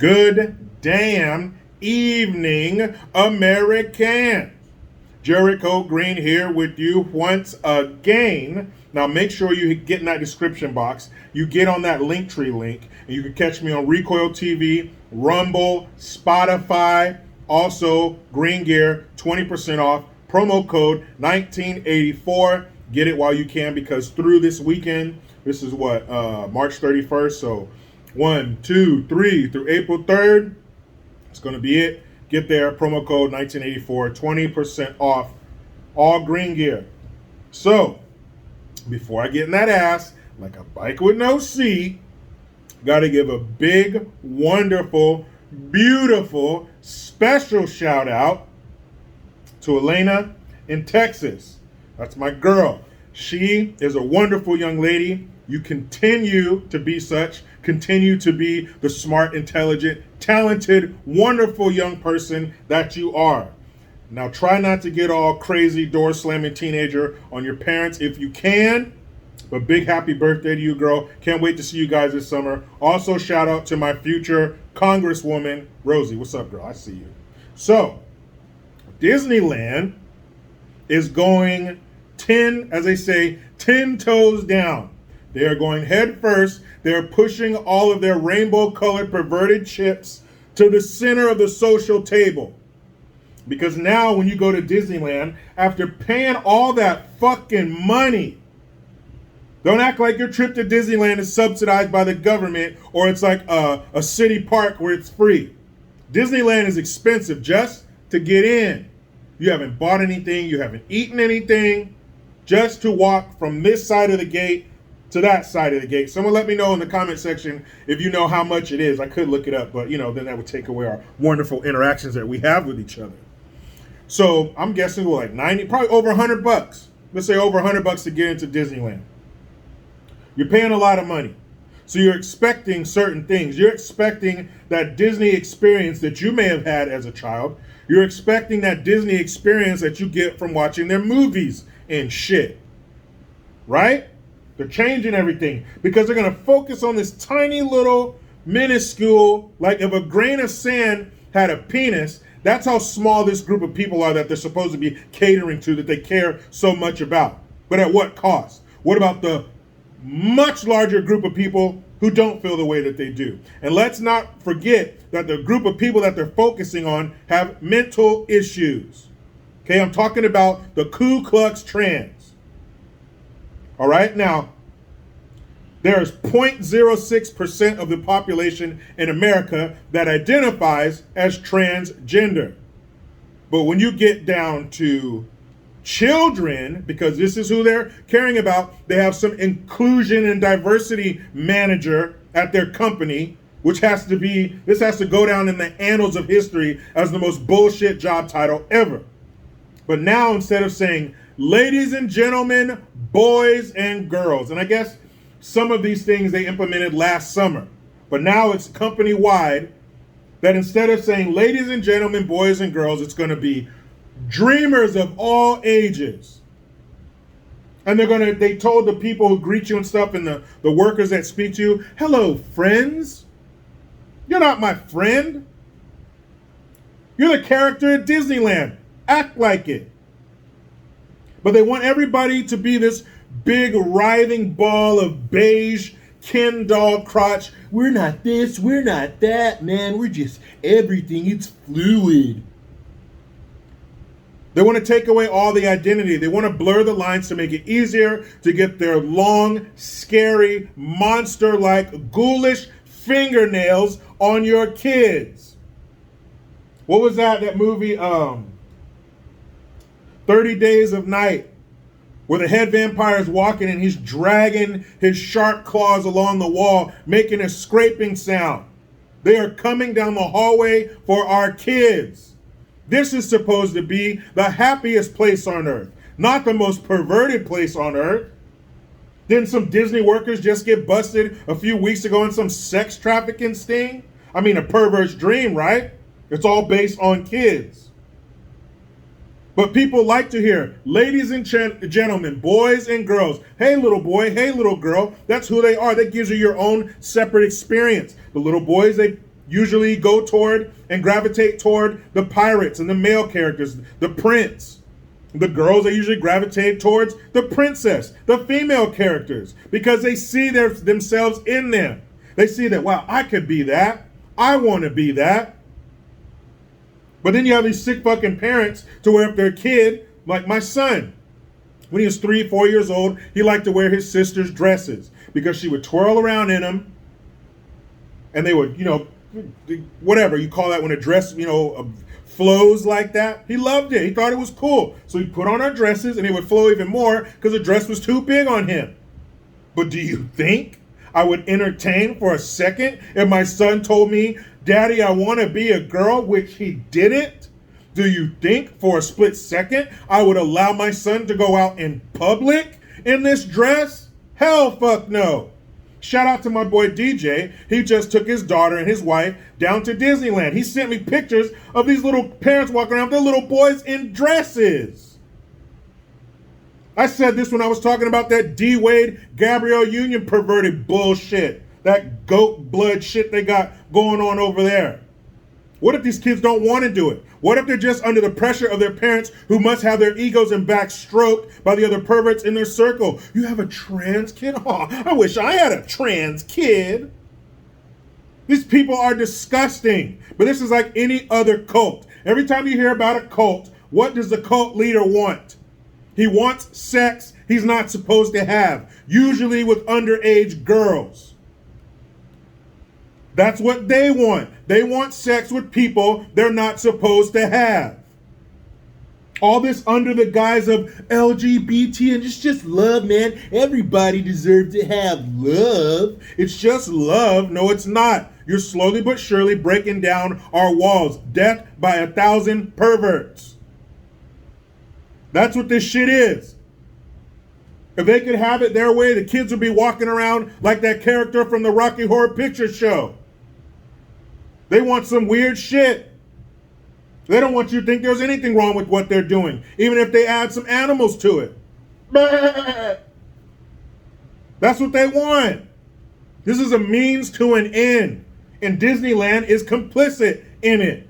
Good damn evening, American. Jericho Green here with you once again. Now make sure you get in that description box. You get on that Linktree link, and you can catch me on Recoil TV, Rumble, Spotify, also Green Gear, 20% off. Promo code 1984. Get it while you can, because through this weekend, this is what, March 31st, so 1, 2, 3 through April 3rd. It's going to be it. Get there. Promo code 1984. 20% off all Green Gear. So, before I get in that ass, like a bike with no seat, got to give a big, wonderful, beautiful, special shout out to Elena in Texas. That's my girl. She is a wonderful young lady. You continue to be such. Continue to be the smart, intelligent, talented, wonderful young person that you are. Now, try not to get all crazy, door slamming teenager on your parents if you can. But big happy birthday to you, girl. Can't wait to see you guys this summer. Also, shout out to my future Congresswoman, Rosie. What's up, girl? I see you. So, Disneyland is going 10 toes down. They are going head first. They're pushing all of their rainbow-colored perverted chips to the center of the social table. Because now when you go to Disneyland, after paying all that fucking money, don't act like your trip to Disneyland is subsidized by the government or it's like a city park where it's free. Disneyland is expensive just to get in. You haven't bought anything. You haven't eaten anything. Just to walk from this side of the gate to that side of the gate. Someone let me know in the comment section if you know how much it is. I could look it up, but then that would take away our wonderful interactions that we have with each other. So I'm guessing we're like 90, probably over $100. Let's say over $100 to get into Disneyland. You're paying a lot of money. So you're expecting certain things. You're expecting that Disney experience that you may have had as a child. You're expecting that Disney experience that you get from watching their movies and shit. Right? They're changing everything because they're going to focus on this tiny little minuscule, like if a grain of sand had a penis, that's how small this group of people are that they're supposed to be catering to, that they care so much about. But at what cost? What about the much larger group of people who don't feel the way that they do? And let's not forget that the group of people that they're focusing on have mental issues. Okay, I'm talking about the Ku Klux Trans. All right, now, there's 0.06% of the population in America that identifies as transgender. But when you get down to children, because this is who they're caring about, they have some inclusion and diversity manager at their company, this has to go down in the annals of history as the most bullshit job title ever. But now, instead of saying, ladies and gentlemen, boys and girls, and I guess some of these things they implemented last summer, but now it's company-wide, that instead of saying ladies and gentlemen, boys and girls, it's going to be dreamers of all ages. And they told the people who greet you and stuff and the workers that speak to you, hello, friends. You're not my friend. You're the character at Disneyland. Act like it. But they want everybody to be this big writhing ball of beige Ken doll crotch. We're not this, we're not that, man. We're just everything. It's fluid. They want to take away all the identity. They want to blur the lines to make it easier to get their long, scary, monster-like, ghoulish fingernails on your kids. What was that movie? 30 Days of Night, where the head vampire is walking and he's dragging his sharp claws along the wall, making a scraping sound. They are coming down the hallway for our kids. This is supposed to be the happiest place on earth, not the most perverted place on earth. Didn't some Disney workers just get busted a few weeks ago in some sex trafficking sting? I mean, a perverse dream, right? It's all based on kids. But people like to hear, ladies and gentlemen, boys and girls. Hey, little boy, hey, little girl. That's who they are. That gives you your own separate experience. The little boys, they usually go toward and gravitate toward the pirates and the male characters, the prince. The girls, they usually gravitate towards the princess, the female characters, because they see themselves in them. They see that, wow, I could be that. I want to be that. But then you have these sick fucking parents to where if their kid, like my son, when he was 3, 4 years old, he liked to wear his sister's dresses because she would twirl around in them and they would, whatever you call that when a dress, flows like that. He loved it. He thought it was cool. So he put on our dresses and it would flow even more because the dress was too big on him. But do you think I would entertain for a second if my son told me, Daddy, I want to be a girl, which he didn't? Do you think for a split second I would allow my son to go out in public in this dress? Hell fuck no. Shout out to my boy DJ. He just took his daughter and his wife down to Disneyland. He sent me pictures of these little parents walking around with their little boys in dresses. I said this when I was talking about that D. Wade, Gabrielle Union perverted bullshit. That goat blood shit they got going on over there. What if these kids don't want to do it? What if they're just under the pressure of their parents who must have their egos and backs stroked by the other perverts in their circle? You have a trans kid? Oh, I wish I had a trans kid. These people are disgusting. But this is like any other cult. Every time you hear about a cult, what does the cult leader want? He wants sex he's not supposed to have, usually with underage girls. That's what they want. They want sex with people they're not supposed to have. All this under the guise of LGBT and it's just love, man. Everybody deserves to have love. It's just love. No, it's not. You're slowly but surely breaking down our walls. Death by 1,000 perverts. That's what this shit is. If they could have it their way, the kids would be walking around like that character from the Rocky Horror Picture Show. They want some weird shit. They don't want you to think there's anything wrong with what they're doing, even if they add some animals to it. That's what they want. This is a means to an end, and Disneyland is complicit in it.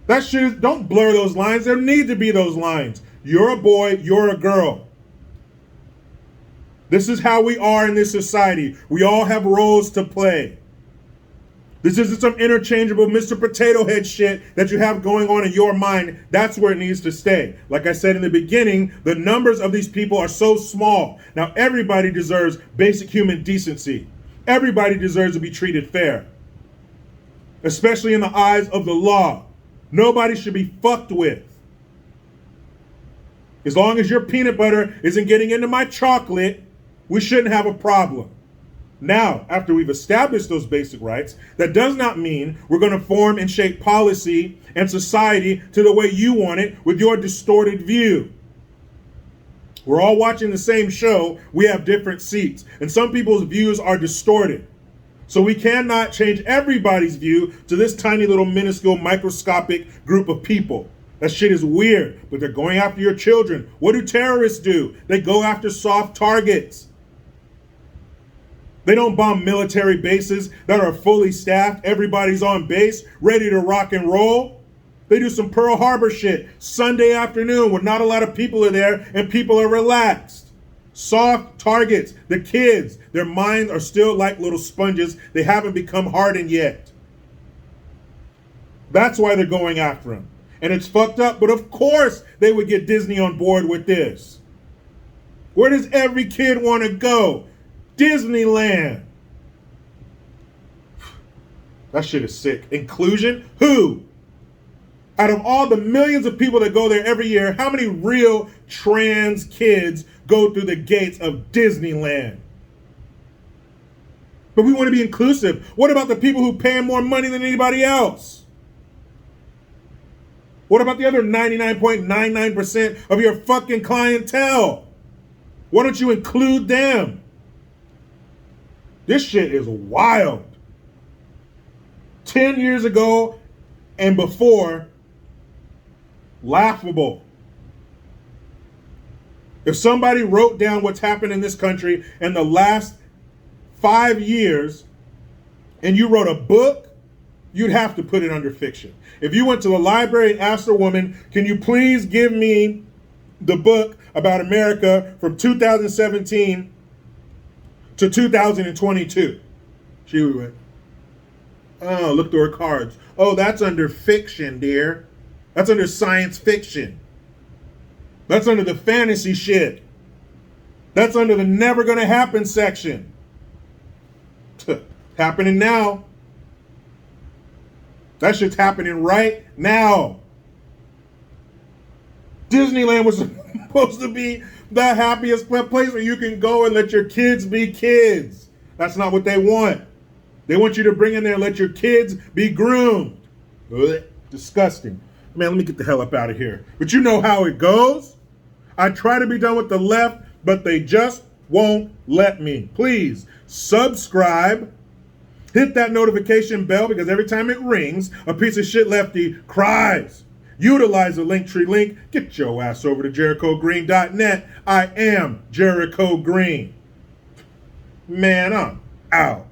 That shit is, don't blur those lines. There need to be those lines. You're a boy, you're a girl. This is how we are in this society. We all have roles to play. This isn't some interchangeable Mr. Potato Head shit that you have going on in your mind. That's where it needs to stay. Like I said in the beginning, the numbers of these people are so small. Now everybody deserves basic human decency. Everybody deserves to be treated fair, especially in the eyes of the law. Nobody should be fucked with. As long as your peanut butter isn't getting into my chocolate, we shouldn't have a problem. Now, after we've established those basic rights, that does not mean we're going to form and shape policy and society to the way you want it with your distorted view. We're all watching the same show. We have different seats, and some people's views are distorted. So we cannot change everybody's view to this tiny little minuscule microscopic group of people. That shit is weird, but they're going after your children. What do terrorists do? They go after soft targets. They don't bomb military bases that are fully staffed. Everybody's on base, ready to rock and roll. They do some Pearl Harbor shit Sunday afternoon when not a lot of people are there and people are relaxed. Soft targets, the kids, their minds are still like little sponges. They haven't become hardened yet. That's why they're going after them. And it's fucked up, but of course they would get Disney on board with this. Where does every kid want to go? Disneyland. That shit is sick. Inclusion? Who? Out of all the millions of people that go there every year, how many real trans kids go through the gates of Disneyland? But we want to be inclusive. What about the people who pay more money than anybody else? What about the other 99.99% of your fucking clientele? Why don't you include them? This shit is wild. 10 years ago and before, laughable. If somebody wrote down what's happened in this country in the last 5 years, and you wrote a book you'd have to put it under fiction. If you went to the library and asked a woman, can you please give me the book about America from 2017 to 2022? She would, oh, look through her cards. Oh, that's under fiction, dear. That's under science fiction. That's under the fantasy shit. That's under the never gonna happen section. Happening now. That shit's happening right now. Disneyland was supposed to be the happiest place where you can go and let your kids be kids. That's not what they want. They want you to bring in there and let your kids be groomed. Ugh, disgusting. Man, let me get the hell up out of here. But you know how it goes. I try to be done with the left, but they just won't let me. Please subscribe. Hit that notification bell because every time it rings, a piece of shit lefty cries. Utilize the Linktree link. Get your ass over to JerichoGreen.net. I am Jericho Green. Man, I'm out.